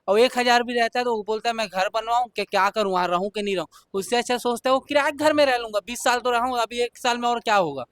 और 1,000 भी रहता है तो वो बोलता है मैं घर बनवाऊं कि क्या करूं, वहां रहूं कि नहीं रहूं। उससे अच्छा सोचता है वो किराए के घर में रह लूंगा, 20 साल तो रहूं, अभी 1 साल में और क्या होगा।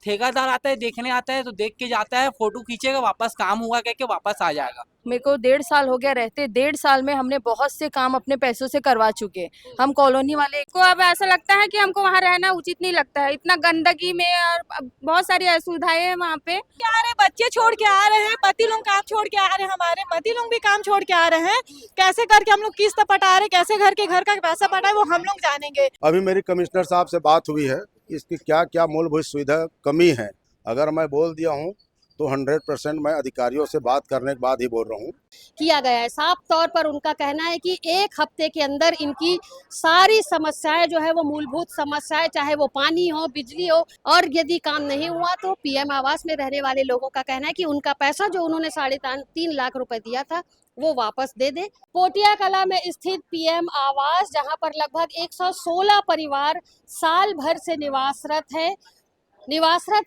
ठेकेदार आता है, देखने आता है तो देख के जाता है, फोटो खींचेगा, वापस काम हुआ कह के वापस आ जाएगा। मेरे को 1.5 साल हो गया रहते, 1.5 साल में हमने बहुत से काम अपने पैसों से करवा चुके हैं। हम कॉलोनी वाले को अब ऐसा लगता है कि हमको वहाँ रहना उचित नहीं लगता है, इतना गंदगी में, और बहुत सारी असुविधाएं हैं वहाँ पे। आ रहे बच्चे छोड़ के आ रहे हैं, पति लोग काम छोड़ के आ रहे हैं, हमारे पति लोग भी काम छोड़ के आ रहे हैं। कैसे करके हम लोग किस्त पटा रहे हैं, कैसे घर का पैसा पटा है वो हम लोग जानेंगे। अभी मेरी कमिश्नर साहब से बात हुई है, इसकी क्या क्या मूलभूत सुविधा कमी है। अगर मैं बोल दिया हूँ तो 100% मैं अधिकारियों से बात करने के बाद ही बोल रहा हूँ। किया गया है। साफ तौर पर उनका कहना है कि 1 हफ्ते के अंदर इनकी सारी समस्याएं जो है वो मूलभूत समस्याएं, चाहे वो पानी हो, बिजली हो, और यदि काम नहीं हुआ तो पीएम आवास में रहने वाले लोगों का कहना है कि उनका पैसा जो उन्होंने 3.5 लाख रुपए दिया था वो वापस दे दे। पोटिया कला में स्थित पीएम आवास, जहां पर लगभग 116 परिवार साल भर से निवासरत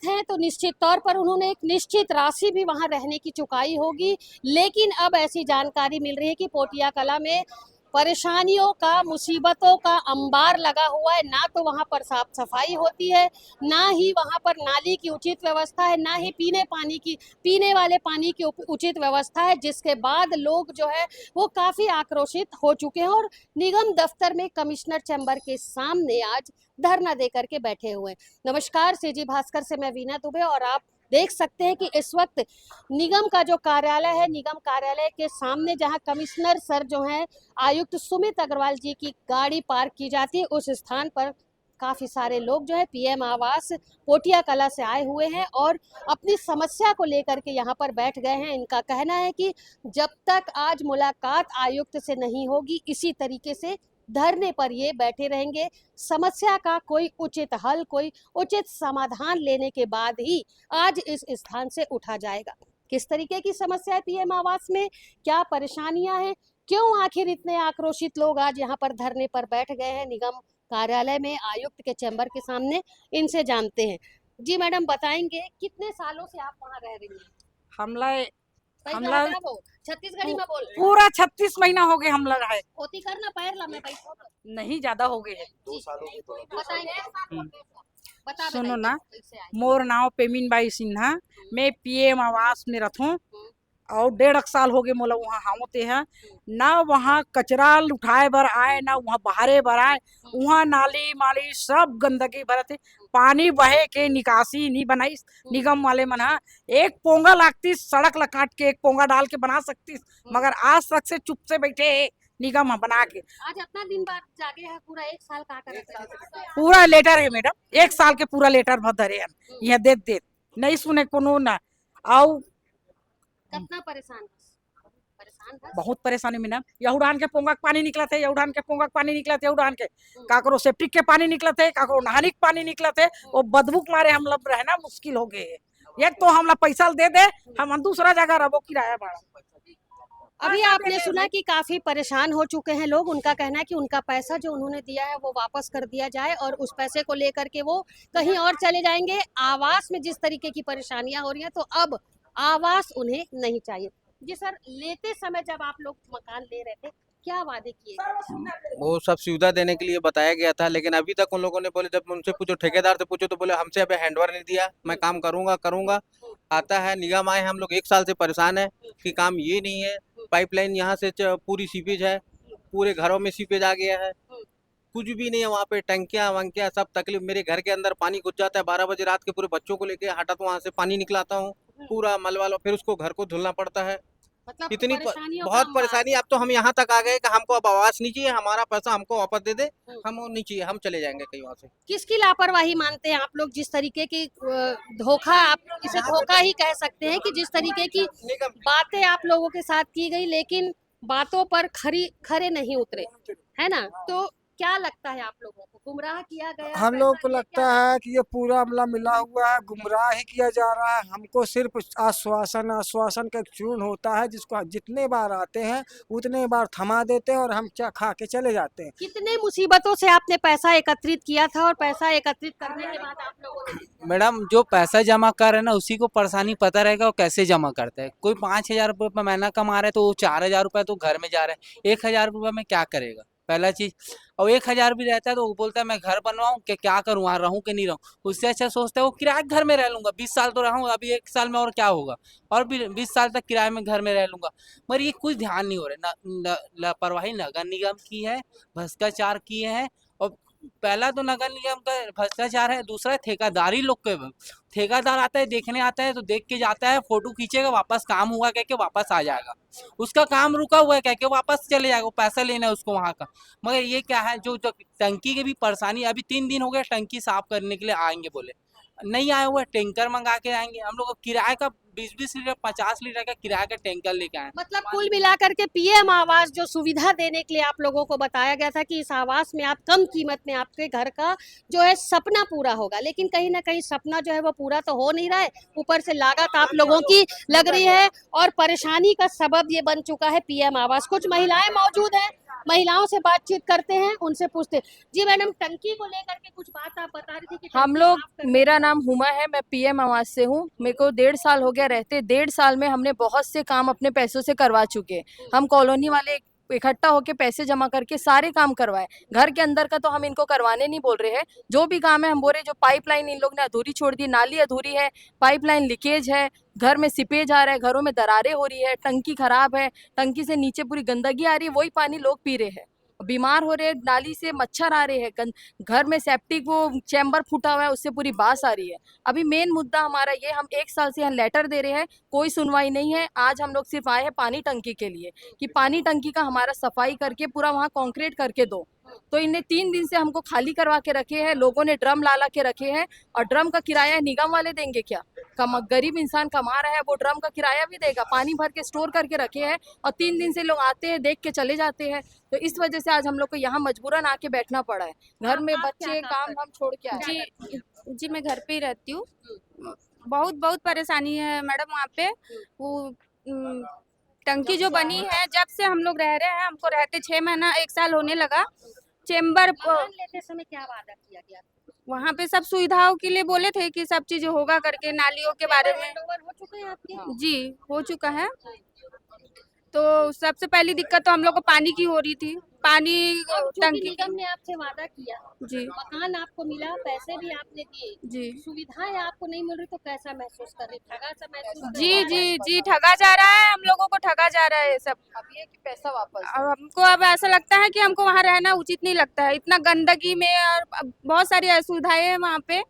हैं, तो निश्चित तौर पर उन्होंने एक निश्चित राशि भी वहां रहने की चुकाई होगी। लेकिन अब ऐसी जानकारी मिल रही है कि पोटिया कला में परेशानियों का, मुसीबतों का अंबार लगा हुआ है। ना तो वहां पर साफ सफाई होती है, ना ही वहां पर नाली की उचित व्यवस्था है, ना ही पीने वाले पानी की उचित व्यवस्था है, जिसके बाद लोग जो है वो काफी आक्रोशित हो चुके हैं और निगम दफ्तर में कमिश्नर चैम्बर के सामने आज धरना देकर के बैठे हुए हैं। नमस्कार, सीजी भास्कर से मैं वीना दुबे, और आप देख सकते हैं कि इस वक्त निगम का जो कार्यालय है, निगम कार्यालय के सामने जहां कमिश्नर सर जो हैं, आयुक्त सुमित अग्रवाल जी की गाड़ी पार्क की जाती है, उस स्थान पर काफी सारे लोग जो है पीएम आवास पोटिया कला से आए हुए हैं और अपनी समस्या को लेकर के यहाँ पर बैठ गए हैं। इनका कहना है कि जब तक आज मुलाकात आयुक्त से नहीं होगी, इसी तरीके से धरने पर ये बैठे रहेंगे। समस्या का कोई उचित हल, कोई उचित समाधान लेने के बाद ही आज इस स्थान से उठा जाएगा। किस तरीके की समस्या है पीएम आवास में, क्या परेशानियां हैं, क्यों आखिर इतने आक्रोशित लोग आज यहाँ पर धरने पर बैठ गए हैं निगम कार्यालय में, आयुक्त के चैम्बर के सामने, इनसे जानते हैं। जी मैडम, बताएंगे कितने सालों से आप वहाँ रह रही हैं? हमला छत्तीसगढ़ी में बोल पूरा 36 महीना हो गए हम लग रहे। होती करना पैर ला मैं पैसा नहीं ज्यादा हो गए है। 2 सालों की तो बताएंगे। सुनो ना, मोर नाव पेमिन बाई सिन्हा, मैं पीएम आवास में रहूं और 1.5 साल हो गए मोला वहाँ होते हैं। ना वहाँ कचरा उठाए बर आए, ना वहाँ बहारे बर आए, वहाँ नाली माली सब गंदगी भरत है। पानी बहे के निकासी नहीं बनाई निगम वाले मन। एक पोंगा लागती, सड़क ला काट के एक पोंगा डाल के बना सकती, मगर आज तक से चुप से बैठे है निगम बना के। आज अपना दिन बाद जागे है, पूरा 1 साल का पूरा लेटर है मैडम, 1 साल के पूरा लेटर भर धरे हैं यहाँ दे नहीं सुने कोनो ना। आओ कितना परेशान बहुत परेशानी में ना, यहुडान के पोंगा के पानी निकला थे, यहुडान के पोंगा के पानी निकला थे, यहुडान के काकरो सेप्टिक के पानी निकला थे, काकरो नहाने के पानी निकला थे। वो बदबू के मारे हम लोग रहना मुश्किल हो गए। एक तो हमला पैसा दे दे, हम दूसरा जगह रहो किराया भाड़ा। अभी आपने सुना कि काफी परेशान हो चुके हैं लोग। उनका कहना है कि उनका पैसा जो उन्होंने दिया है वो वापस कर दिया जाए और उस पैसे को लेकर के वो कहीं और चले जाएंगे। आवास में जिस तरीके की परेशानियां हो रही हैं, तो अब आवास उन्हें नहीं चाहिए। जी सर, लेते समय जब आप लोग मकान ले रहे थे, क्या वादे किए? वो सब सुविधा देने के लिए बताया गया था, लेकिन अभी तक उन लोगों ने बोले, जब उनसे पूछो, ठेकेदार से पूछो तो बोले हमसे अभी हैंडओवर नहीं दिया, मैं काम करूंगा। आता है निगम आए, हम लोग 1 साल से परेशान है कि काम ये नहीं है। पाइपलाइन यहाँ से पूरी सीपेज है, पूरे घरों में सीपेज आ गया है, कुछ भी नहीं है वहाँ पे। टंकियाँ वंकियाँ सब तकलीफ। मेरे घर के अंदर पानी घुस जाता है 12 बजे रात के, पूरे बच्चों को लेके हटा तो वहाँ से पानी निकलाता हूँ पूरा मलबा, फिर उसको घर को धुलना पड़ता है। मतलब इतनी परेशानियों का बहुत अंबार। परेशानी। अब तो हम यहाँ तक आ गए कि हमको अब आवास नहीं चाहिए, हमारा पैसा हमको वापस दे दे, हम नहीं चाहिए, हम चले जाएंगे कहीं वहाँ से। किसकी लापरवाही मानते हैं आप लोग? जिस तरीके की धोखा, आप इसे धोखा ही कह सकते हैं कि जिस तरीके की बातें आप लोगों के साथ की गई, लेकिन बातों पर खरे नहीं उतरे, है ना? तो क्या लगता है आप लोगों को, गुमराह किया गया? हम लोग को पैसा लगता क्या है कि ये पूरा अमला मिला हुआ है, गुमराह ही किया जा रहा है। हमको सिर्फ आश्वासन आश्वासन का चूर्ण होता है, जिसको जितने बार आते हैं उतने बार थमा देते हैं और हम खा के चले जाते हैं। कितने मुसीबतों से आपने पैसा एकत्रित किया था और पैसा एकत्रित करने के बाद आप लोगों ने मैडम जो पैसा जमा कर रहे हैं ना उसी को परेशानी पता रहेगा वो कैसे जमा करता है। कोई 5,000 रुपये पर महीना कमा रहा है तो वो 4,000 रुपये तो घर में जा रहा है, 1,000 रुपये में क्या करेगा पहला चीज। और 1,000 भी रहता है तो वो बोलता है मैं घर बनवाऊं कि क्या करूं, वहाँ रहूं कि नहीं रहूं। उससे अच्छा सोचता है वो किराए के घर में रह लूंगा, 20 साल तो रहूं, अभी 1 साल में और क्या होगा, और भी 20 साल तक किराए में घर में रह लूंगा। मगर ये कुछ ध्यान नहीं हो रहा। लापरवाही नगर निगम की है, भ्रष्टाचार किए हैं। और पहला तो नगर निगम का भ्रष्टाचार है, दूसरा ठेकेदारी लोग के। ठेकेदार आता है, देखने आता है तो देख के जाता है, फोटो खींचेगा, वापस काम हुआ कह के वापस आ जाएगा। उसका काम रुका हुआ है कह के वापस चले जाएगा, पैसा लेना है उसको वहाँ का। मगर ये क्या है, जो टंकी की भी परेशानी, अभी 3 दिन हो गए टंकी साफ करने के लिए आएंगे बोले, नहीं आए हुए, टैंकर मंगा के आएंगे। हम लोग किराए का 20-20 लीटर 50 लीटर का किराए का टैंकर लेके आए। मतलब कुल मिलाकर के पीएम आवास जो सुविधा देने के लिए आप लोगों को बताया गया था कि इस आवास में आप कम कीमत में आपके घर का जो है सपना पूरा होगा, लेकिन कहीं ना कहीं सपना जो है वो पूरा तो हो नहीं रहा है। ऊपर से लागत आप लोगों की लग रही है और परेशानी का सबब ये बन चुका है पीएम आवास। कुछ महिलाएं मौजूद हैं, महिलाओं से बातचीत करते हैं, उनसे पूछते हैं। जी मैडम, टंकी को लेकर के कुछ बात आप बता रही थी कि हम टंकी लोग, साफ करने मेरा नाम हुमा है, मैं पीएम आवास से हूँ। मेरे को 1.5 साल हो गया रहते। 1.5 साल में हमने बहुत से काम अपने पैसों से करवा चुके। हम कॉलोनी वाले इकट्ठा होके पैसे जमा करके सारे काम करवाए। घर के अंदर का तो हम इनको करवाने नहीं बोल रहे हैं, जो भी काम है हम बोल रहे। जो पाइपलाइन इन लोग ने अधूरी छोड़ दी, नाली अधूरी है, पाइपलाइन लीकेज है, घर में सिपेज आ रहा है, घरों में दरारें हो रही है, टंकी खराब है, टंकी से नीचे पूरी गंदगी आ रही है, वही पानी लोग पी रहे हैं, बीमार हो रहे हैं, नाली से मच्छर आ रहे हैं, घर में सेप्टिक वो चैम्बर फूटा हुआ है, उससे पूरी बास आ रही है। अभी मेन मुद्दा हमारा ये, हम 1 साल से यहाँ लेटर दे रहे हैं, कोई सुनवाई नहीं है। आज हम लोग सिर्फ आए हैं पानी टंकी के लिए कि पानी टंकी का हमारा सफाई करके पूरा वहाँ कंक्रीट करके दो। तो इन्हें 3 दिन से हमको खाली करवा के रखे हैं, लोगों ने ड्रम ला के रखे हैं। और ड्रम का किराया निगम वाले देंगे क्या? गरीब इंसान कमा रहा है, वो ड्रम का किराया भी देगा? पानी भर के स्टोर करके रखे हैं और 3 दिन से लोग आते हैं, देख के चले जाते हैं। तो इस वजह से आज हम लोग को यहाँ मजबूरन आके बैठना पड़ा है। घर में बच्चे काम हम छोड़ के आए। जी मैं घर पे ही रहती हूँ। बहुत परेशानी है मैडम वहाँ पे। वो टंकी जो बनी है, जब से हम लोग रह रहे हैं, हमको रहते 6 महीना 1 साल होने लगा। चेम्बर लेते समय क्या वादा किया गया? वहाँ पे सब सुविधाओं के लिए बोले थे कि सब चीज होगा करके, नालियों के बारे में। हैंडओवर हो चुके हैं आपके? जी हो चुका है। तो सबसे पहली दिक्कत तो हम लोग को पानी की हो रही थी। पानी चूंकि टंकी निगम ने आपसे वादा किया, जी मकान आपको मिला, पैसे भी आपने दिए, जी सुविधाएं आपको नहीं मिल रही, तो कैसा महसूस कर रही? ठगा सा महसूस कर जी रही? जी ठगा जा रहा है, हम लोगों को ठगा जा रहा है सब। अब ये कि पैसा वापस। अब हमको अब ऐसा लगता है कि हमको वहाँ रहना उचित नहीं लगता है। इतना गंदगी में और बहुत सारी असुविधाएं हैं वहाँ पे।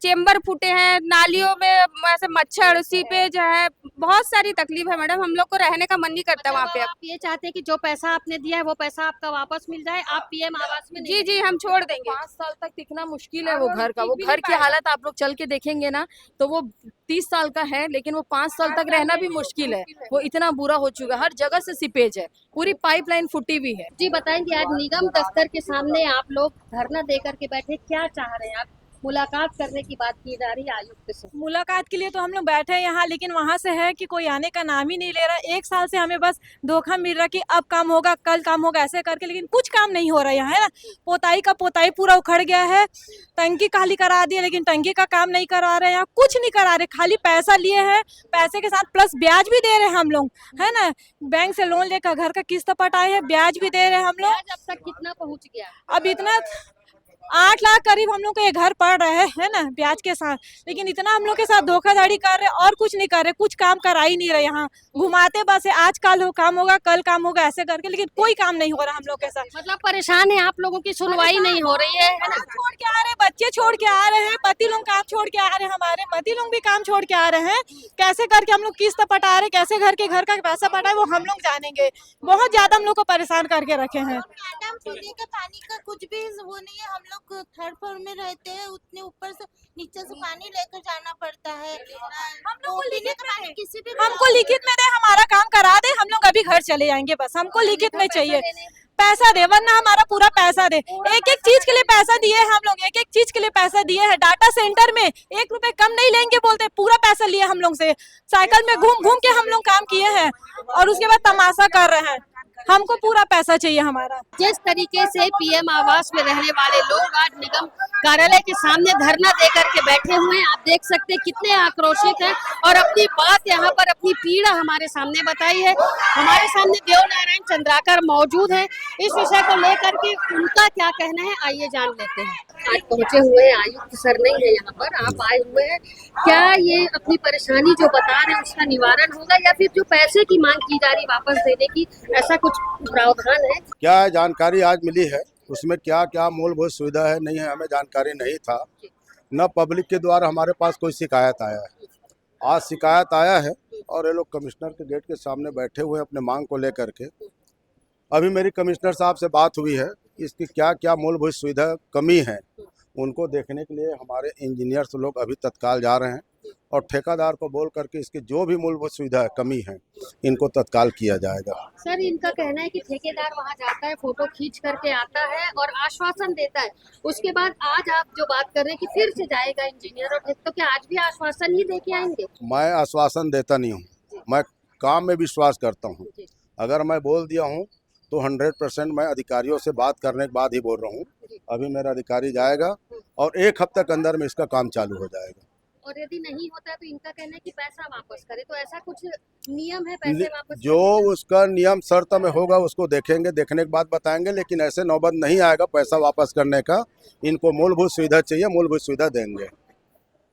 चेम्बर फूटे हैं, नालियों में ऐसे मच्छर, सीपेज है, बहुत सारी तकलीफ है मैडम। हम लोग को रहने का मन नहीं करता वहाँ पे। आप ये चाहते हैं कि जो पैसा आपने दिया है वो पैसा आपका वापस मिल जाए, आप पीएम आवास में नहीं जी हम छोड़ देंगे। 5 साल तक टिकना मुश्किल है वो और घर का। वो टिक भी घर नहीं की पाएगा। हालत आप लोग चल के देखेंगे ना, तो वो 30 साल का है, लेकिन वो 5 साल तक रहना भी मुश्किल है। वो इतना बुरा हो चुका है, हर जगह से सिपेज है, पूरी पाइपलाइन फूटी हुई है। जी बताएंगे, आज निगम दफ्तर के सामने आप लोग धरना दे करके बैठे, क्या चाह रहे हैं आप? मुलाकात करने की बात की जा रही है आयुक्त से। मुलाकात के लिए तो हम लोग बैठे हैं यहाँ, लेकिन वहाँ से है कि कोई आने का नाम ही नहीं ले रहा। 1 साल से हमें बस धोखा मिल रहा कि अब काम होगा, कल काम होगा, ऐसे करके, लेकिन कुछ काम नहीं हो रहा यहाँ, है ना। पोताई का पोताई पूरा उखड़ गया है, टंकी खाली करा दी है, लेकिन टंकी का काम नहीं करा रहे हैं, यहाँ कुछ नहीं करा रहे, खाली पैसा लिए हैं, पैसे के साथ प्लस ब्याज भी दे रहे हैं हम लोग, है ना। बैंक से लोन लेकर घर का किस्त पटाए हैं, ब्याज भी दे रहे हैं हम लोग। अब तक कितना पहुँच गया? अब इतना 8 लाख करीब हम लोग को ये घर पड़ रहा है ना, ब्याज के साथ। लेकिन इतना हम लोग के साथ धोखाधड़ी कर रहे और कुछ नहीं कर रहे, कुछ काम करा ही नहीं रहे। यहाँ घुमाते बस है, आज कल हो काम होगा, कल काम होगा, ऐसे करके, लेकिन कोई काम नहीं हो रहा हम लोग के साथ। मतलब परेशान है आप लोगों की, सुनवाई नहीं हो रही है ना। छोड़ के आ रहे, बच्चे छोड़ के आ रहे हैं, पति लोग काम छोड़ के आ रहे हैं, हमारे पति लोग भी काम छोड़ के आ रहे हैं। कैसे करके हम लोग किस्त पटा रहे, कैसे घर का पैसा पटाए वो हम लोग जानेंगे। बहुत ज्यादा हम लोग को परेशान करके रखे हैं। मैडम पीने के पानी का कुछ भी वो नहीं है। हम लोग 3rd फ्लोर में रहते हैं, उतने ऊपर से नीचे से पानी लेकर जाना पड़ता है। हम लोग को पीने लिखित का में पानी किसी भी हमको लिखित में दे, हमारा काम करा दे, हम लोग अभी घर चले जाएंगे, बस हमको लिखित में चाहिए। पैसा दे, वरना हमारा पूरा पैसा दे। एक एक चीज के लिए पैसा दिए हैं हम लोग, एक एक चीज के लिए पैसा दिए हैं। डाटा सेंटर में 1 रुपए कम नहीं लेंगे बोलते, पूरा पैसा लिए हम लोग से। साइकिल में घूम घूम के हम लोग काम किए हैं और उसके बाद तमाशा कर रहे हैं। हमको पूरा पैसा चाहिए हमारा। जिस तरीके से पीएम आवास में रहने वाले लोग आज निगम कार्यालय के सामने धरना देकर के बैठे हुए हैं, आप देख सकते हैं कितने आक्रोशित हैं और अपनी बात यहाँ पर, अपनी पीड़ा हमारे सामने बताई है। हमारे सामने देव नारायण चंद्राकर मौजूद हैं। इस विषय को लेकर के उनका क्या कहना है, आइए जान लेते हैं। आज पहुंचे हुए हैं, आयुक्त सर नहीं है यहाँ पर, आप आए हुए हैं। क्या ये अपनी परेशानी जो बता रहे हैं उसका निवारण होगा या फिर जो पैसे की मांग की जा रही वापस देने की, ऐसा कुछ प्रावधान है? क्या जानकारी आज मिली है, उसमें क्या क्या मूलभूत सुविधा है नहीं है, हमें जानकारी नहीं था। न पब्लिक के द्वारा हमारे पास कोई शिकायत आया है। आज शिकायत आया है और ये लोग कमिश्नर के गेट के सामने बैठे हुए हैं अपने मांग को लेकर के। अभी मेरी कमिश्नर साहब से बात हुई है, इसकी क्या क्या मूलभूत सुविधा कमी है उनको देखने के लिए हमारे इंजीनियर्स लोग अभी तत्काल जा रहे हैं और ठेकेदार को बोल करके इसकी जो भी मूलभूत सुविधा कमी है इनको तत्काल किया जाएगा। सर, इनका कहना है कि ठेकेदार वहां जाता है, फोटो खींच करके आता है और आश्वासन देता है, उसके बाद आज आप जो बात कर रहे हैं कि फिर से जाएगा इंजीनियर, और तो क्या आज भी आश्वासन ही देके आएंगे? मैं आश्वासन देता नहीं हूँ, मैं काम में विश्वास करता हूँ। अगर मैं बोल दिया हूँ तो 100% मैं अधिकारियों से बात करने के बाद ही बोल रहा हूँ। अभी मेरा अधिकारी जाएगा और 1 हफ्ते के अंदर में इसका काम चालू हो जाएगा। और यदि नहीं होता है तो इनका कहना है कि पैसा वापस करे, तो ऐसा कुछ नियम है पैसे वापस जो उसका नियम शर्त में होगा उसको देखेंगे, देखने के बाद बताएंगे, लेकिन ऐसे नौबत नहीं आएगा पैसा वापस करने का। इनको मूलभूत सुविधा चाहिए, मूलभूत सुविधा देंगे।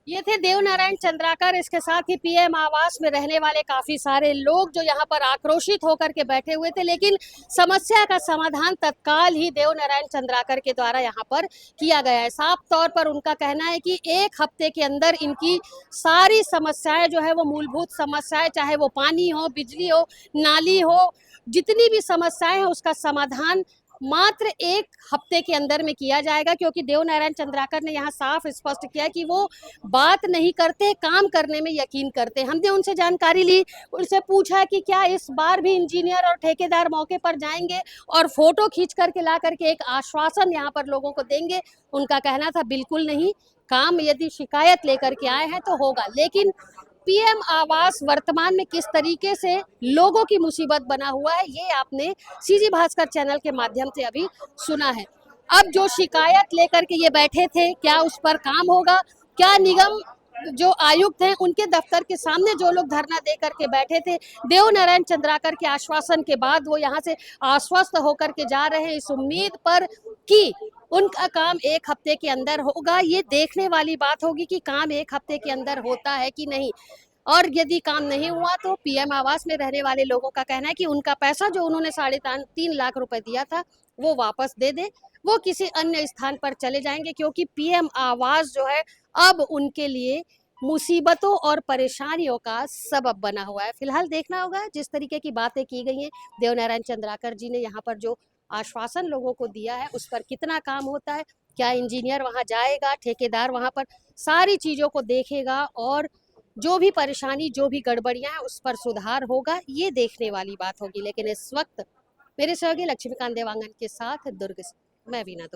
ये थे देव नारायण चंद्राकर, इसके साथ ही पीएम आवास में रहने वाले काफी सारे लोग जो यहाँ पर आक्रोशित होकर के बैठे हुए थे, लेकिन समस्या का समाधान तत्काल ही देव नारायण चंद्राकर के द्वारा यहाँ पर किया गया है। साफ तौर पर उनका कहना है कि 1 हफ्ते के अंदर इनकी सारी समस्याएं जो है वो मूलभूत समस्याएं, चाहे वो पानी हो, बिजली हो, नाली हो, जितनी भी समस्याएं हैं उसका समाधान मात्र 1 हफ्ते के अंदर में किया जाएगा, क्योंकि देव नारायण चंद्राकर ने यहाँ साफ स्पष्ट किया कि वो बात नहीं करते, काम करने में यकीन करते। हमने उनसे जानकारी ली, उनसे पूछा कि क्या इस बार भी इंजीनियर और ठेकेदार मौके पर जाएंगे और फोटो खींच करके ला करके एक आश्वासन यहाँ पर लोगों को देंगे। उनका कहना था बिल्कुल नहीं, काम यदि शिकायत लेकर के आए हैं तो होगा, लेकिन पीएम आवास वर्तमान में किस तरीके से लोगों की मुसीबत बना हुआ है ये आपने सीजी भास्कर चैनल के माध्यम से अभी सुना है। अब जो शिकायत लेकर के ये बैठे थे, क्या उस पर काम होगा? क्या निगम जो आयुक्त हैं उनके दफ्तर के सामने जो लोग धरना दे करके बैठे थे, देव नारायण चंद्राकर के आश्वासन के बाद वो यहाँ से आश्वस्त होकर के जा रहे हैं इस उम्मीद पर कि उनका काम 1 हफ्ते के अंदर होगा। ये देखने वाली बात होगी कि काम 1 हफ्ते के अंदर होता है कि नहीं, और यदि काम नहीं हुआ तो पीएम आवास में रहने वाले लोगों का कहना है कि उनका पैसा जो उन्होंने 3.5 लाख रुपए दिया था वो वापस दे दे, वो किसी अन्य स्थान पर चले जाएंगे, क्योंकि पीएम आवास जो है अब उनके लिए मुसीबतों और परेशानियों का सबब बना हुआ है। फिलहाल देखना होगा जिस तरीके की बातें की गई हैं, देव नारायण चंद्राकर जी ने यहाँ पर जो आश्वासन लोगों को दिया है उस पर कितना काम होता है, क्या इंजीनियर वहां जाएगा, ठेकेदार वहां पर सारी चीज़ों को देखेगा और जो भी परेशानी, जो भी गड़बड़ियां हैं उस पर सुधार होगा, ये देखने वाली बात होगी। लेकिन इस वक्त मेरे सहयोगी लक्ष्मीकांत देवांगन के साथ दुर्ग से मैं वीना।